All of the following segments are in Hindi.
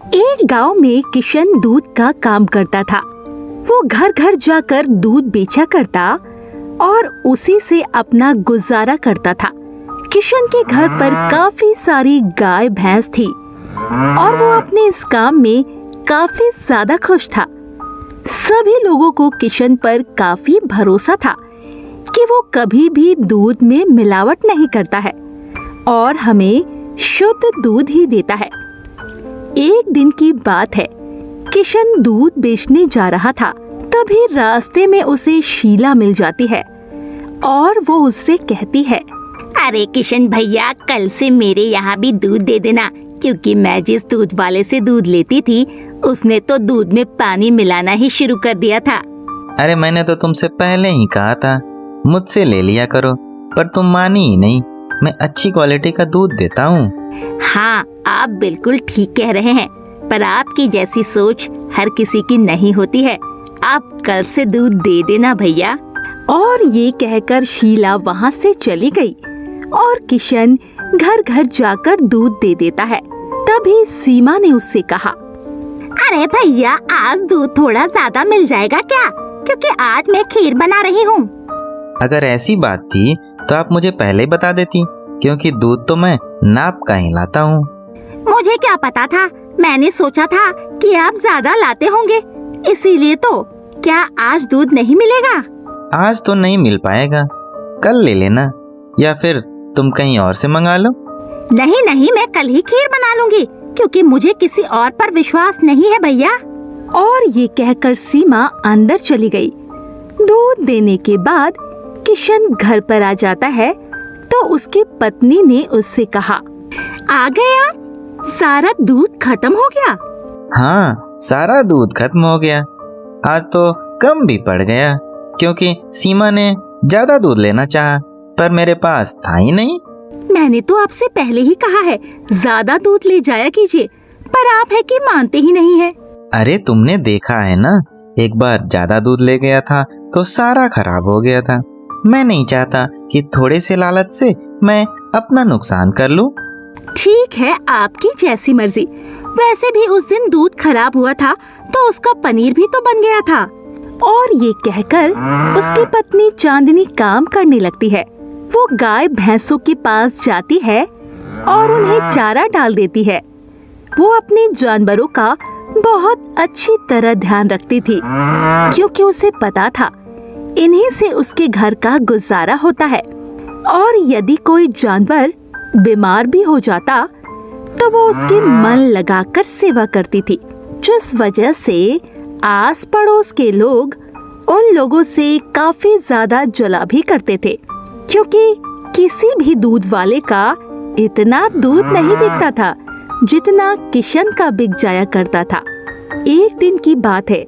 एक गांव में किशन दूध का काम करता था। वो घर घर जाकर दूध बेचा करता और उसी से अपना गुजारा करता था। किशन के घर पर काफी सारी गाय भैंस थी और वो अपने इस काम में काफी ज्यादा खुश था। सभी लोगों को किशन पर काफी भरोसा था कि वो कभी भी दूध में मिलावट नहीं करता है और हमें शुद्ध दूध ही देता है। एक दिन की बात है, किशन दूध बेचने जा रहा था। तभी रास्ते में उसे शीला मिल जाती है और वो उससे कहती है, अरे किशन भैया, कल से मेरे यहाँ भी दूध दे देना, क्योंकि मैं जिस दूध वाले से दूध लेती थी उसने तो दूध में पानी मिलाना ही शुरू कर दिया था। अरे मैंने तो तुमसे पहले ही कहा था मुझसे ले लिया करो, पर तुम मानी ही नहीं। मैं अच्छी क्वालिटी का दूध देता हूँ। हाँ, आप बिल्कुल ठीक कह रहे हैं, पर आपकी जैसी सोच हर किसी की नहीं होती है। आप कल से दूध दे देना भैया। और ये कहकर शीला वहाँ से चली गई और किशन घर घर जाकर दूध दे देता है। तभी सीमा ने उससे कहा, अरे भैया, आज दूध थोड़ा ज्यादा मिल जाएगा क्या? क्योंकि आज मैं खीर बना रही हूँ। अगर ऐसी बात थी तो आप मुझे पहले ही बता देती, क्योंकि दूध तो मैं नाप का ही लाता हूँ। मुझे क्या पता था, मैंने सोचा था कि आप ज्यादा लाते होंगे, इसीलिए तो। क्या आज दूध नहीं मिलेगा? आज तो नहीं मिल पाएगा, कल ले लेना, या फिर तुम कहीं और से मंगा लो। नहीं नहीं, मैं कल ही खीर बना लूंगी, क्योंकि मुझे किसी और पर विश्वास नहीं है भैया। और ये कहकर सीमा अंदर चली गई। दूध देने के बाद किशन घर पर आ जाता है तो उसकी पत्नी ने उससे कहा, आ गया? सारा दूध खत्म हो गया? हाँ, सारा दूध खत्म हो गया। आज तो कम भी पड़ गया, क्योंकि सीमा ने ज्यादा दूध लेना चाहा, पर मेरे पास था ही नहीं। मैंने तो आपसे पहले ही कहा है ज्यादा दूध ले जाया कीजिए, पर आप है कि मानते ही नहीं है। अरे तुमने देखा है ना, एक बार ज्यादा दूध ले गया था तो सारा खराब हो गया था। मैं नहीं चाहता कि थोड़े से लालच से मैं अपना नुकसान कर लूं। ठीक है, आपकी जैसी मर्जी। वैसे भी उस दिन दूध खराब हुआ था तो उसका पनीर भी तो बन गया था। और ये कहकर उसकी पत्नी चांदनी काम करने लगती है। वो गाय भैंसों के पास जाती है और उन्हें चारा डाल देती है। वो अपने जानवरों का बहुत अच्छी तरह ध्यान रखती थी, क्योंकि उसे पता था इन्हीं से उसके घर का गुजारा होता है। और यदि कोई जानवर बीमार भी हो जाता तो वो उसकी मन लगाकर सेवा करती थी, जिस वजह से आस पड़ोस के लोग उन लोगों से काफी ज्यादा जला भी करते थे, क्योंकि किसी भी दूध वाले का इतना दूध नहीं बिकता था जितना किशन का बिक जाया करता था। एक दिन की बात है,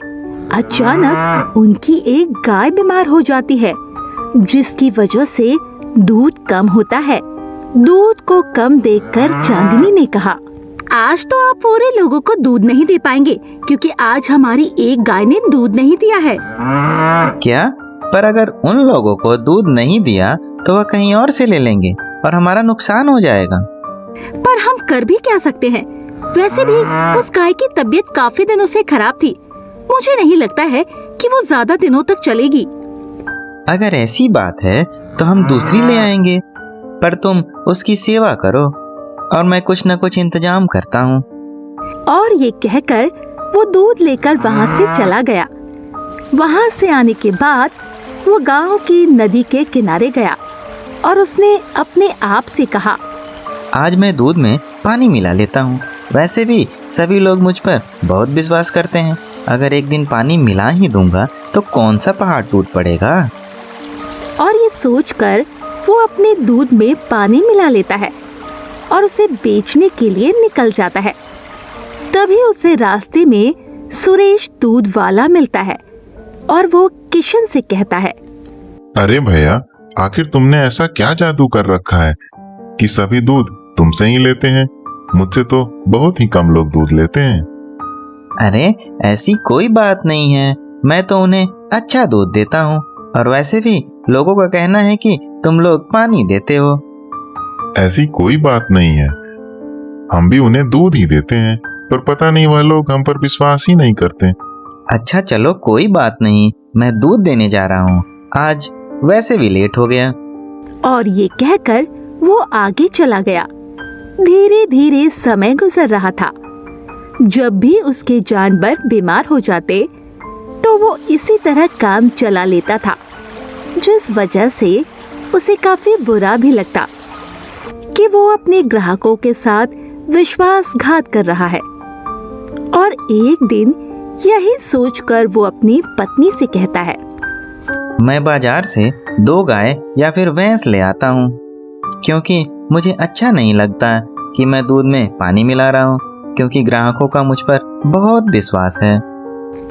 अचानक उनकी एक गाय बीमार हो जाती है, जिसकी वजह से दूध कम होता है। दूध को कम देखकर चांदनी ने कहा, आज तो आप पूरे लोगों को दूध नहीं दे पाएंगे, क्योंकि आज हमारी एक गाय ने दूध नहीं दिया है। क्या? पर अगर उन लोगों को दूध नहीं दिया तो वह कहीं और से ले लेंगे और हमारा नुकसान हो जाएगा। पर हम कर भी क्या सकते हैं? वैसे भी उस गाय की तबीयत काफी दिनों से खराब थी। मुझे नहीं लगता है कि वो ज्यादा दिनों तक चलेगी। अगर ऐसी बात है तो हम दूसरी ले आएंगे, पर तुम उसकी सेवा करो और मैं कुछ न कुछ इंतजाम करता हूँ। और ये कहकर वो दूध लेकर वहाँ से चला गया। वहाँ से आने के बाद वो गांव की नदी के किनारे गया और उसने अपने आप से कहा, आज मैं दूध में पानी मिला लेता हूँ। वैसे भी सभी लोग मुझ पर बहुत विश्वास करते हैं। अगर एक दिन पानी मिला ही दूंगा तो कौन सा पहाड़ टूट पड़ेगा। और ये सोचकर वो अपने दूध में पानी मिला लेता है और उसे बेचने के लिए निकल जाता है। तभी उसे रास्ते में सुरेश दूध वाला मिलता है और वो किशन से कहता है, अरे भैया, आखिर तुमने ऐसा क्या जादू कर रखा है कि सभी दूध तुमसे ही लेते हैं? मुझसे तो बहुत ही कम लोग दूध लेते हैं। अरे ऐसी कोई बात नहीं है, मैं तो उन्हें अच्छा दूध देता हूँ, और वैसे भी लोगों का कहना है कि तुम लोग पानी देते हो। ऐसी कोई बात नहीं है, हम भी उन्हें दूध ही देते हैं, पर पता नहीं वह लोग हम पर विश्वास ही नहीं करते। अच्छा चलो कोई बात नहीं, मैं दूध देने जा रहा हूँ, आज वैसे भी लेट हो गया। और ये कहकर वो आगे चला गया। धीरे धीरे समय गुजर रहा था। जब भी उसके जानवर बीमार हो जाते तो वो इसी तरह काम चला लेता था, जिस वजह से उसे काफी बुरा भी लगता कि वो अपने ग्राहकों के साथ विश्वासघात कर रहा है। और एक दिन यही सोचकर वो अपनी पत्नी से कहता है, मैं बाजार से 2 गाय या फिर भैंस ले आता हूँ, क्योंकि मुझे अच्छा नहीं लगता कि मैं दूध में पानी मिला रहा हूँ, क्योंकि ग्राहकों का मुझ पर बहुत विश्वास है।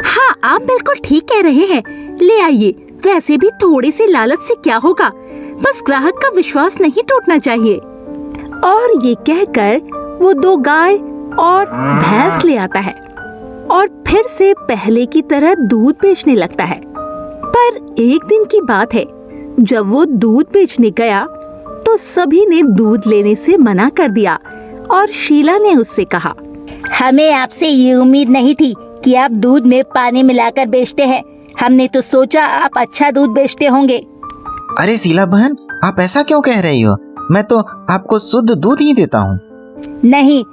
हाँ आप बिल्कुल ठीक कह रहे हैं, ले आइए। वैसे भी थोड़ी सी लालच से क्या होगा, बस ग्राहक का विश्वास नहीं टूटना चाहिए। और ये कहकर वो 2 गाय और भैंस ले आता है और फिर से पहले की तरह दूध बेचने लगता है। पर एक दिन की बात है, जब वो दूध बेचने गया तो सभी ने दूध लेने से मना कर दिया और शीला ने उससे कहा, हमें आपसे ये उम्मीद नहीं थी कि आप दूध में पानी मिलाकर बेचते हैं। हमने तो सोचा आप अच्छा दूध बेचते होंगे। अरे शीला बहन, आप ऐसा क्यों कह रही हो? मैं तो आपको शुद्ध दूध ही देता हूँ। नहीं,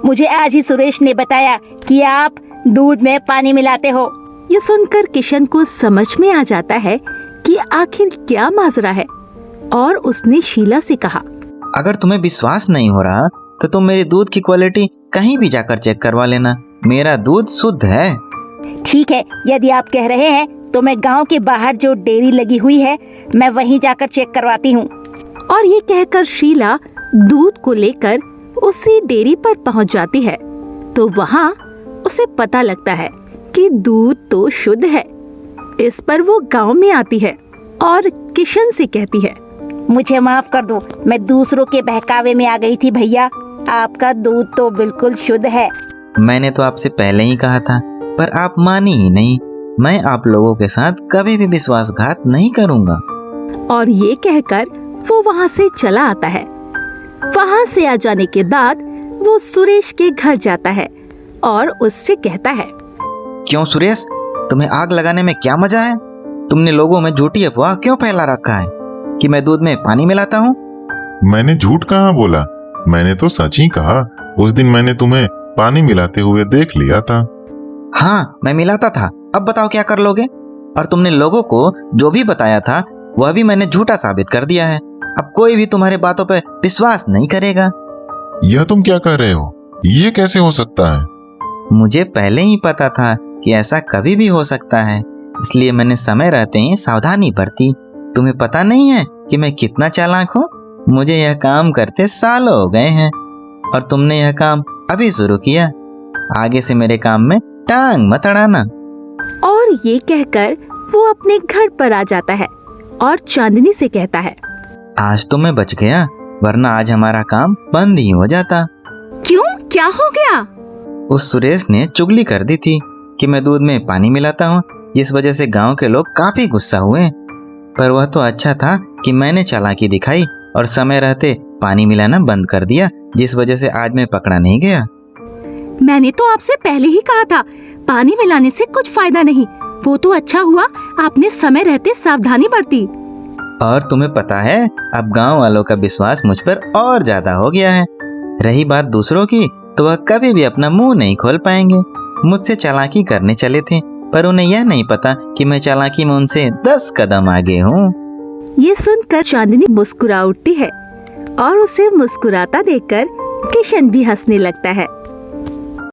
मुझे आज ही सुरेश ने बताया कि आप दूध में पानी मिलाते हो। ये सुनकर किशन को समझ में आ जाता है कि आखिर क्या माजरा है, और उसने शीला से कहा, अगर तुम्हें विश्वास नहीं हो रहा तो तुम मेरे दूध की क्वालिटी कहीं भी जाकर चेक करवा लेना, मेरा दूध शुद्ध है। ठीक है, यदि आप कह रहे हैं तो मैं गांव के बाहर जो डेयरी लगी हुई है मैं वहीं जाकर चेक करवाती हूँ। और ये कहकर शीला दूध को लेकर उसी डेयरी पर पहुंच जाती है। तो वहाँ उसे पता लगता है कि दूध तो शुद्ध है। इस पर वो गांव में आती है और किशन से कहती है, मुझे माफ कर दो, मैं दूसरों के बहकावे में आ गई थी भैया। आपका दूध तो बिल्कुल शुद्ध है। मैंने तो आपसे पहले ही कहा था, पर आप मानी ही नहीं। मैं आप लोगों के साथ कभी भी विश्वासघात नहीं करूंगा। और ये कहकर वो वहाँ से चला आता है। वहाँ से आ जाने के बाद वो सुरेश के घर जाता है और उससे कहता है, क्यों सुरेश, तुम्हें आग लगाने में क्या मजा है? तुमने लोगों में झूठी अफवाह क्यों फैला रखा है कि मैं दूध में पानी मिलाता हूँ? मैंने झूठ कहाँ बोला, मैंने तो सच ही कहा। उस दिन मैंने तुम्हें पानी मिलाते हुए देख लिया था। हाँ, मैं मिलाता था। अब बताओ क्या कर लोगे? और तुमने लोगों को जो भी बताया था वह भी मैंने झूठा साबित कर दिया है। अब कोई भी तुम्हारे बातों पर विश्वास नहीं करेगा। यह तुम क्या कह रहे हो? ये कैसे हो सकता है? मुझे पहले ही पता था कि ऐसा कभी भी हो सकता है, इसलिए मैंने समय रहते ही सावधानी बरती। तुम्हें पता नहीं है कि मैं कितना चालाक हूँ? मुझे यह काम करते सालों हो गए हैं और तुमने यह काम अभी शुरू किया। आगे से मेरे काम में टांग मत अड़ाना। और ये कहकर वो अपने घर पर आ जाता है और चांदनी से कहता है, आज तो मैं बच गया, वरना आज हमारा काम बंद ही हो जाता। क्यों, क्या हो गया? उस सुरेश ने चुगली कर दी थी कि मैं दूध में पानी मिलाता हूँ, जिस वजह से गांव के लोग काफी गुस्सा हुए। पर वह तो अच्छा था कि मैंने चालाकी दिखाई और समय रहते पानी मिलाना बंद कर दिया, जिस वजह से आज मैं पकड़ा नहीं गया। मैंने तो आपसे पहले ही कहा था, पानी मिलाने से कुछ फायदा नहीं। वो तो अच्छा हुआ आपने समय रहते सावधानी बरती। और तुम्हें पता है, अब गांव वालों का विश्वास मुझ पर और ज्यादा हो गया है। रही बात दूसरों की, तो वह कभी भी अपना मुंह नहीं खोल पाएंगे। मुझसे चालाकी करने चले थे, पर उन्हें यह नहीं पता कि मैं चालाकी में उनसे 10 कदम आगे हूँ। ये सुनकर चांदनी मुस्कुरा उठती है और उसे मुस्कुराता देखकर किशन भी हंसने लगता है।